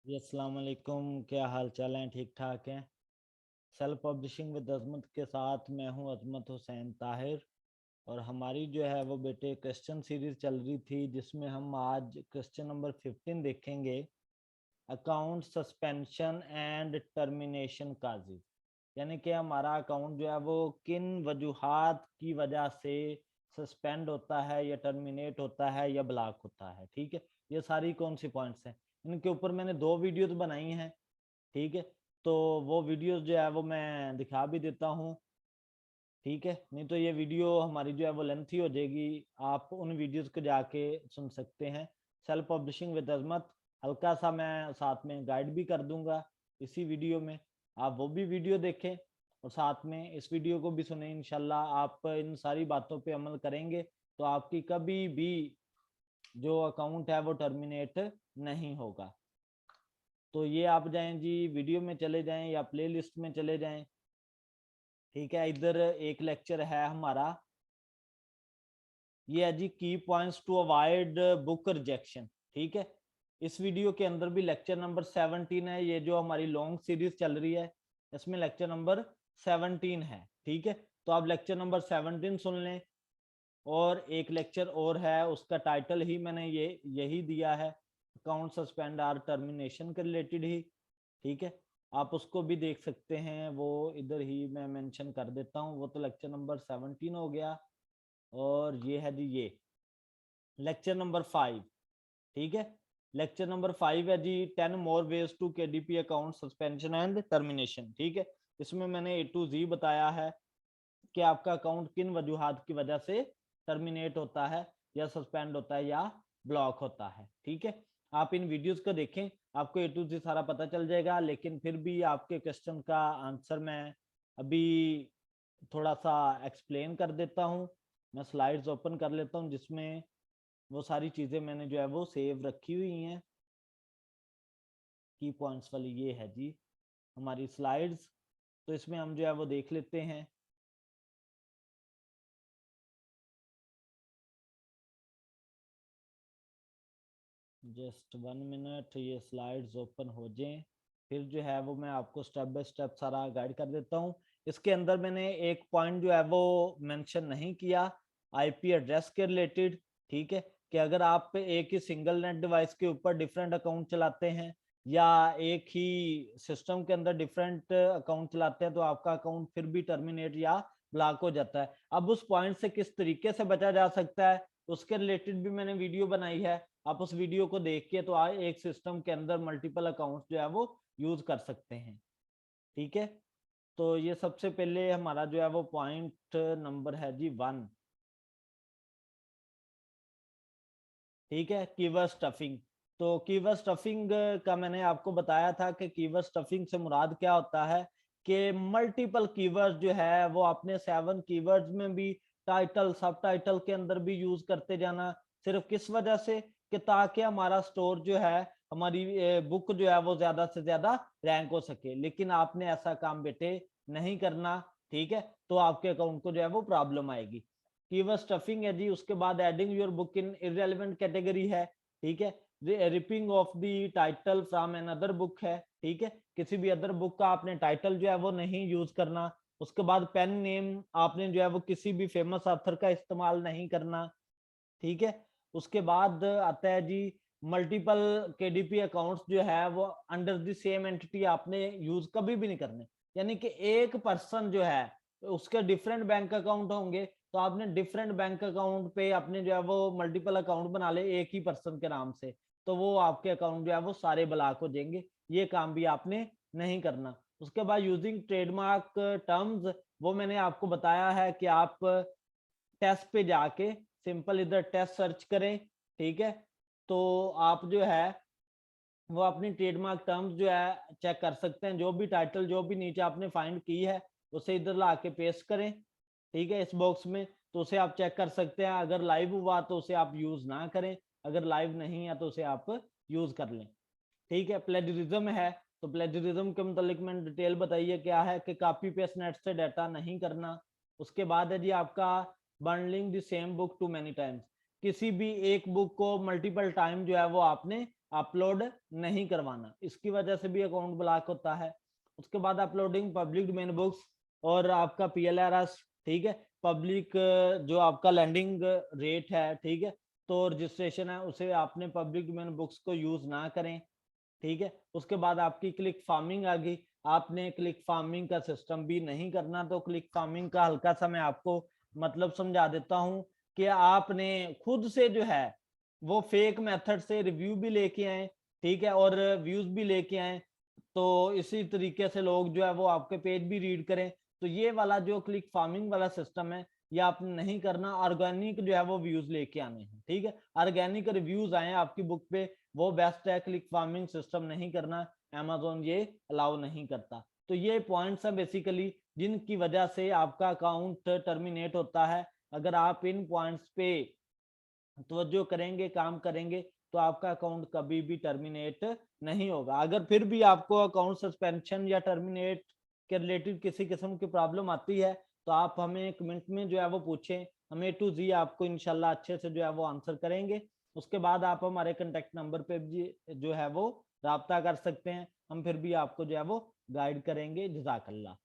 जी अस्सलाम वालेकुम। क्या हाल चाल है? ठीक ठाक हैं। सेल्फ पब्लिशिंग विद अजमत के साथ मैं हूं अजमत हुसैन ताहिर। और हमारी जो है वो बेटे क्वेश्चन सीरीज चल रही थी, जिसमें हम आज क्वेश्चन नंबर 15 देखेंगे। अकाउंट सस्पेंशन एंड टर्मिनेशन काजी, यानी कि हमारा अकाउंट जो है वो किन वजूहात की वजह से सस्पेंड होता है या टर्मिनेट होता है या ब्लॉक होता है। ठीक है, ये सारी कौन सी पॉइंट्स हैं, इनके ऊपर मैंने 2 वीडियोस बनाई हैं। ठीक है, तो वो वीडियोस जो है वो मैं दिखा भी देता हूँ। ठीक है, नहीं तो ये वीडियो हमारी जो है वो लेंथी हो जाएगी। आप उन वीडियोस को जाके सुन सकते हैं। सेल्फ पब्लिशिंग विद अजमत, हल्का सा मैं साथ में गाइड भी कर दूंगा इसी वीडियो में। आप वो भी वीडियो देखें और साथ में इस वीडियो को भी सुने। इंशाल्लाह आप इन सारी बातों पे अमल करेंगे तो आपकी कभी भी जो अकाउंट है वो टर्मिनेट नहीं होगा। तो ये आप जाएं जी, वीडियो में चले जाएं या प्ले लिस्ट में चले जाएं। ठीक है, इधर एक लेक्चर है हमारा, ये है जी की points to avoid book rejection. ठीक है, इस वीडियो के अंदर भी लेक्चर नंबर 17 है। ये जो हमारी लॉन्ग सीरीज चल रही है इसमें लेक्चर नंबर 17 है। ठीक है, तो आप लेक्चर नंबर 17 सुन लें। और एक लेक्चर और है, उसका टाइटल ही मैंने यही दिया है, अकाउंट सस्पेंड आर टर्मिनेशन के रिलेटेड ही। ठीक है, आप उसको भी देख सकते हैं, वो इधर ही मैं मेंशन कर देता हूँ। वो तो लेक्चर नंबर 17 हो गया। और ये है जी ये लेक्चर नंबर 5। ठीक है, लेक्चर नंबर 5 है जी 10 more ways to KDP account suspension and termination. ठीक है, इसमें मैंने ए टू जी बताया है कि आपका अकाउंट किन वजूहात की वजह से टर्मिनेट होता है या सस्पेंड होता है या ब्लॉक होता है। ठीक है, आप इन वीडियोस को देखें, आपको ए टू जी सारा पता चल जाएगा। लेकिन फिर भी आपके क्वेश्चन का आंसर मैं अभी थोड़ा सा एक्सप्लेन कर देता हूँ। मैं स्लाइड्स ओपन कर लेता हूँ जिसमें वो सारी चीजें मैंने जो है वो सेव रखी हुई हैं। की पॉइंट्स वाली ये है जी हमारी स्लाइड्स, तो इसमें हम जो है वो देख लेते हैं। जस्ट 1 मिनट, ये स्लाइड्स ओपन हो जाएं, फिर जो है वो मैं आपको स्टेप बाय स्टेप सारा गाइड कर देता हूँ। इसके अंदर मैंने एक पॉइंट जो है वो मेंशन नहीं किया, आईपी एड्रेस के रिलेटेड। ठीक है, कि अगर आप एक ही सिंगल नेट डिवाइस के ऊपर डिफरेंट अकाउंट चलाते हैं या एक ही सिस्टम के अंदर डिफरेंट अकाउंट चलाते हैं तो आपका अकाउंट फिर भी टर्मिनेट या ब्लॉक हो जाता है। अब उस पॉइंट से किस तरीके से बचा जा सकता है उसके रिलेटेड भी मैंने वीडियो बनाई है। आप उस वीडियो को देख के तो एक सिस्टम के अंदर मल्टीपल अकाउंट्स जो है वो यूज कर सकते हैं। ठीक है, तो ये सबसे पहले हमारा जो है वो पॉइंट नंबर है जी 1। ठीक है, कीवर्ड स्टफिंग। तो कीवर्ड स्टफिंग का मैंने आपको बताया था कि कीवर्ड स्टफिंग से मुराद क्या होता है कि मल्टीपल कीवर्ड जो है वो आपने 7 कीवर्ड्स में भी टाइटल सब टाइटल के अंदर भी यूज करते जाना। सिर्फ किस वजह से कि ताकि हमारा स्टोर जो है, हमारी बुक जो है वो ज्यादा से ज्यादा रैंक हो सके। लेकिन आपने ऐसा काम बेटे नहीं करना। ठीक है, तो आपके अकाउंट को जो है वो प्रॉब्लम आएगी। कीवर्ड स्टफिंग है जी, उसके बाद adding your book in irrelevant category है। ठीक है, ripping off the title from another book है। ठीक है, किसी भी अदर बुक का आपने टाइटल जो है वो नहीं यूज करना। उसके बाद पेन नेम आपने जो है वो किसी भी फेमस ऑथर का इस्तेमाल नहीं करना। ठीक है, उसके बाद आता है जी मल्टीपल केडीपी अकाउंट्स जो है वो अंडर द सेम एंटिटी आपने यूज कभी भी नहीं करने। यानी कि एक पर्सन जो है उसके डिफरेंट बैंक अकाउंट होंगे तो आपने डिफरेंट बैंक अकाउंट पे अपने जो है वो मल्टीपल अकाउंट बना ले एक ही पर्सन के नाम से, तो वो आपके अकाउंट जो है वो सारे ब्लॉक हो जाएंगे। ये काम भी आपने नहीं करना। उसके बाद यूजिंग ट्रेडमार्क टर्म्स, वो मैंने आपको बताया है कि आप टेस्ट पे जाके सिंपल इधर टेस्ट सर्च करें। ठीक है, तो आप जो है वो अपनी ट्रेडमार्क टर्म्स जो है चेक कर सकते हैं। जो भी टाइटल जो भी नीचे आपने फाइंड की है उसे इधर ला के पेस्ट करें। ठीक है, इस बॉक्स में तो उसे आप चेक कर सकते हैं। अगर लाइव हुआ तो उसे आप यूज ना करें, अगर लाइव नहीं है तो उसे आप यूज कर लें। ठीक है, प्लेजरिज्म है तो प्लेजरिज्म के मुतालिक मैंने डिटेल बताइए क्या है कि कॉपी पेस्ट नेट से डाटा नहीं करना। उसके बाद है जी आपका bundling the same book too many times, किसी भी एक बुक को मल्टीपल टाइम जो है वो आपने अपलोड नहीं करवाना, इसकी वजह से भी अकाउंट ब्लॉक होता है। उसके बाद अपलोडिंग पब्लिक डोमेन बुक्स और आपका PLRS, ठीक है, पब्लिक जो आपका लैंडिंग रेट है, ठीक है, तो रजिस्ट्रेशन है उसे आपने पब्लिक डोमेन बुक्स को यूज ना करें, ठीक है। उसके बाद आपकी क्लिक फार्मिंग आ गई, आपने क्लिक फार्मिंग का सिस्टम भी नहीं करना। तो क्लिक फार्मिंग का हल्का सा मैं आपको मतलब समझा देता हूं कि आपने खुद से जो है वो फेक मेथड से रिव्यू भी लेके आए, ठीक है, और व्यूज भी लेके आए, तो इसी तरीके से लोग जो है वो आपके पेज भी रीड करें। तो ये वाला जो क्लिक फार्मिंग वाला सिस्टम है ये आपने नहीं करना, ऑर्गेनिक जो है वो व्यूज लेके आने हैं, ठीक है, ऑर्गेनिक रिव्यूज आए आपकी बुक पे वो बेस्ट है। क्लिक फार्मिंग सिस्टम नहीं करना, Amazon ये अलाउ नहीं करता। तो ये पॉइंट्स है बेसिकली जिनकी वजह से आपका अकाउंट टर्मिनेट होता है। अगर आप इन पॉइंट्स पे तवज्जो करेंगे, काम करेंगे, तो आपका अकाउंट कभी भी टर्मिनेट नहीं होगा। अगर फिर भी आपको अकाउंट सस्पेंशन या टर्मिनेट के रिलेटेड किसी किस्म की प्रॉब्लम आती है तो आप हमें कमेंट में जो है वो पूछें, हम A to Z आपको इंशाल्लाह अच्छे से जो है वो आंसर करेंगे। उसके बाद आप हमारे कॉन्टेक्ट नंबर पे भी जो है वो राब्ता कर सकते हैं, हम फिर भी आपको जो है वो गाइड करेंगे। जज़ाकल्लाह।